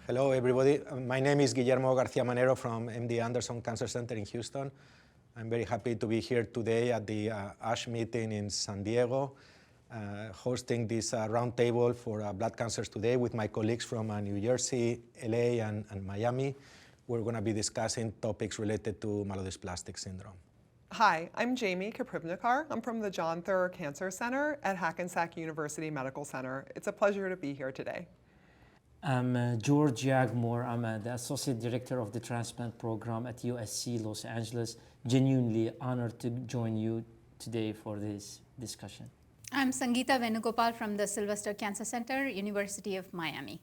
Hello, everybody. My name is Guillermo Garcia-Manero from MD Anderson Cancer Center in Houston. I'm very happy to be here today at the ASH meeting in San Diego, hosting this roundtable for blood cancers today with my colleagues from New Jersey, LA, and Miami. We're going to be discussing topics related to myelodysplastic syndrome. Hi, I'm Jamie Koprivnikar. I'm from the John Theurer Cancer Center at Hackensack University Medical Center. It's a pleasure to be here today. I'm George Yaghmour. I'm the Associate Director of the Transplant Program at USC Los Angeles. Genuinely honored to join you today for this discussion. I'm Sangeetha Venugopal from the Sylvester Cancer Center, University of Miami.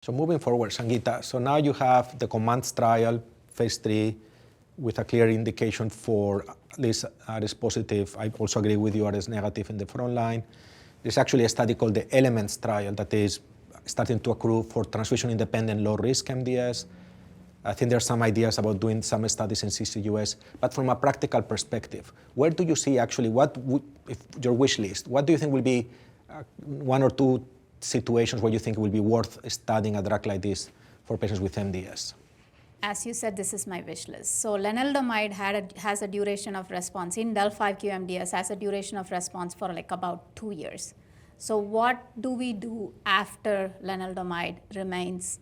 So moving forward, Sangeetha, so now you have the COMMANDS trial, phase 3, with a clear indication for at least RS positive. I also agree with you, RS negative in the front line. There's actually a study called the ELEMENTS trial that is starting to accrue for transfusion-independent low-risk MDS. I think there are some ideas about doing some studies in CCUS, but from a practical perspective, where do you see actually, if your wish list, what do you think will be one or two situations where you think it will be worth studying a drug like this for patients with MDS? As you said, this is my wish list. So lenalidomide has a duration of response in del(5q) MDS, has a duration of response for like about 2 years. So what do we do after lenalidomide remains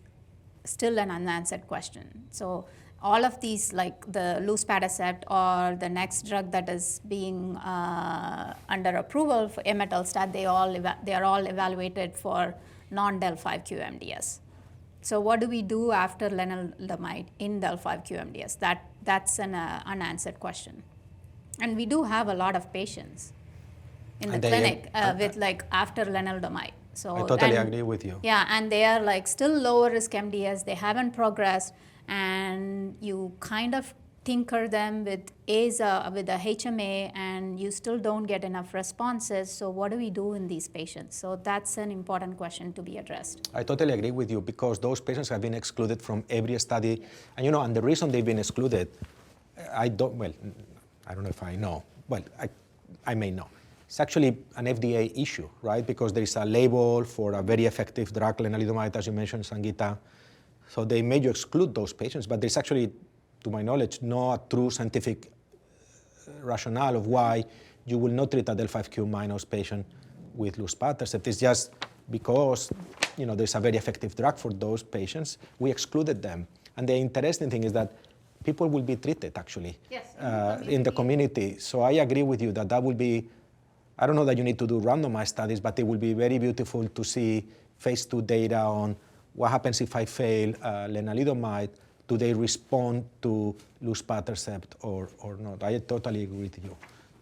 still an unanswered question. So all of these, like the Luspatercept or the next drug that is being under approval for imetelstat, they are all evaluated for non-del(5q) MDS. So what do we do after lenalidomide in del(5q) MDS? That's an unanswered question. And we do have a lot of patients in the clinic with like after lenalidomide. So I totally agree with you. Yeah, and they are like still lower risk MDS. They haven't progressed, and you kind of tinker them with AZA, with the HMA, and you still don't get enough responses. So what do we do in these patients? So that's an important question to be addressed. I totally agree with you because those patients have been excluded from every study, and and the reason they've been excluded, I don't know if I know. Well, I may know. It's actually an FDA issue, right? Because there is a label for a very effective drug, lenalidomide, as you mentioned, Sangeetha. So they made you exclude those patients, but there's actually, to my knowledge, no true scientific rationale of why you will not treat a del(5q) minus patient with luspatercept. It's just because there's a very effective drug for those patients. We excluded them. And the interesting thing is that people will be treated, actually, in the community. So I agree with you that will be, I don't know that you need to do randomized studies, but it will be very beautiful to see phase 2 data on what happens if I fail lenalidomide. Do they respond to luspatercept or not? I totally agree with you.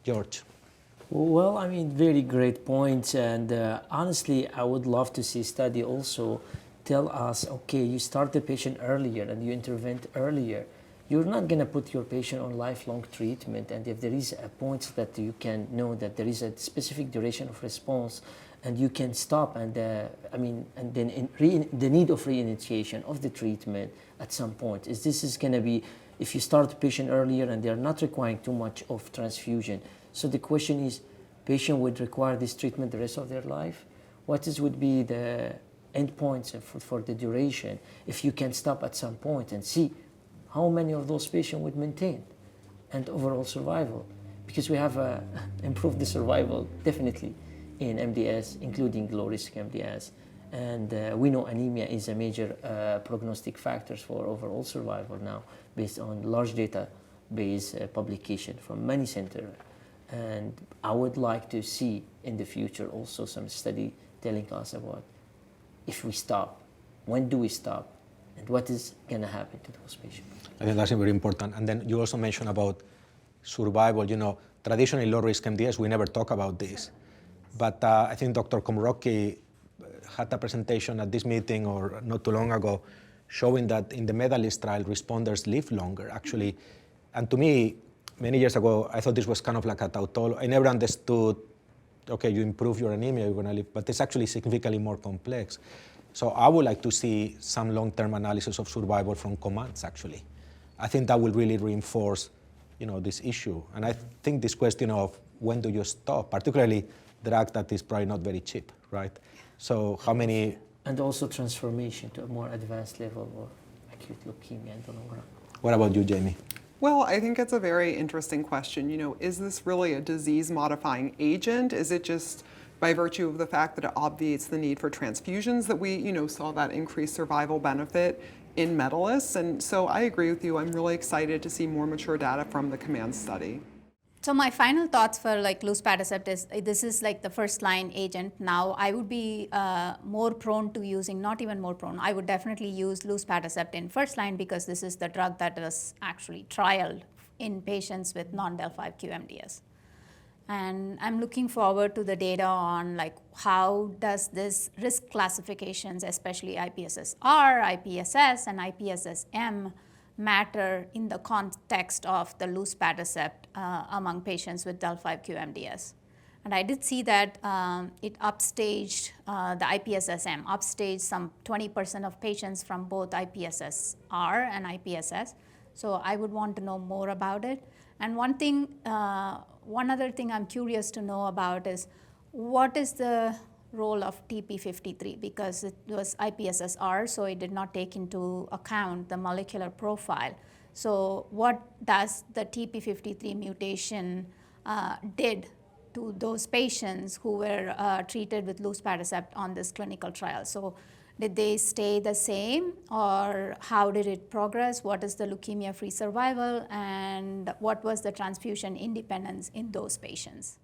George. Well, I mean, very great points. And honestly, I would love to see study also tell us, okay, you start the patient earlier and you intervene earlier. You're not going to put your patient on lifelong treatment, and if there is a point that you can know that there is a specific duration of response, and you can stop, and then the need of reinitiation of the treatment at some point is going to be if you start the patient earlier and they are not requiring too much of transfusion. So the question is, patient would require this treatment the rest of their life? Would be the endpoints for the duration if you can stop at some point and see how many of those patients would maintain and overall survival? Because we have improved the survival definitely in MDS, including low-risk MDS. And we know anemia is a major prognostic factor for overall survival now based on large database publication from many centers. And I would like to see in the future also some study telling us about if we stop, when do we stop, and what is going to happen to those patients. I think that's very important. And then you also mentioned about survival. Traditionally low-risk MDS, we never talk about this. But I think Dr. Komrocki had a presentation at this meeting or not too long ago showing that in the medalist trial, responders live longer, actually. And to me, many years ago, I thought this was kind of like a tautology. I never understood, okay, you improve your anemia, you're going to live. But it's actually significantly more complex. So I would like to see some long-term analysis of survival from COMMANDS, actually. I think that will really reinforce, this issue. And I think this question of when do you stop, particularly drug that is probably not very cheap, right? So how many And also transformation to a more advanced level or acute leukemia in the long run. What about you, Jamie? Well, I think it's a very interesting question. Is this really a disease-modifying agent? Is it just by virtue of the fact that it obviates the need for transfusions that we, saw that increased survival benefit in medalists? And so I agree with you. I'm really excited to see more mature data from the COMMAND study. So my final thoughts for Luspatercept is this is the first line agent. Now I would be more prone to using, not even more prone, I would definitely use Luspatercept in first line because this is the drug that was actually trialed in patients with non-del(5q) MDS. And I'm looking forward to the data on how does this risk classifications, especially IPSS-R, IPSS, and IPSS-M, matter in the context of the Luspatercept among patients with del(5q) MDS. And I did see that it upstaged the IPSS-M, upstaged some 20% of patients from both IPSS-R and IPSS. So I would want to know more about it. And one other thing I'm curious to know about is what is the role of TP53, because it was IPSS-R, so it did not take into account the molecular profile. So what does the TP53 mutation did to those patients who were treated with Luspatercept on this clinical trial? So did they stay the same, or how did it progress? What is the leukemia-free survival, and what was the transfusion independence in those patients?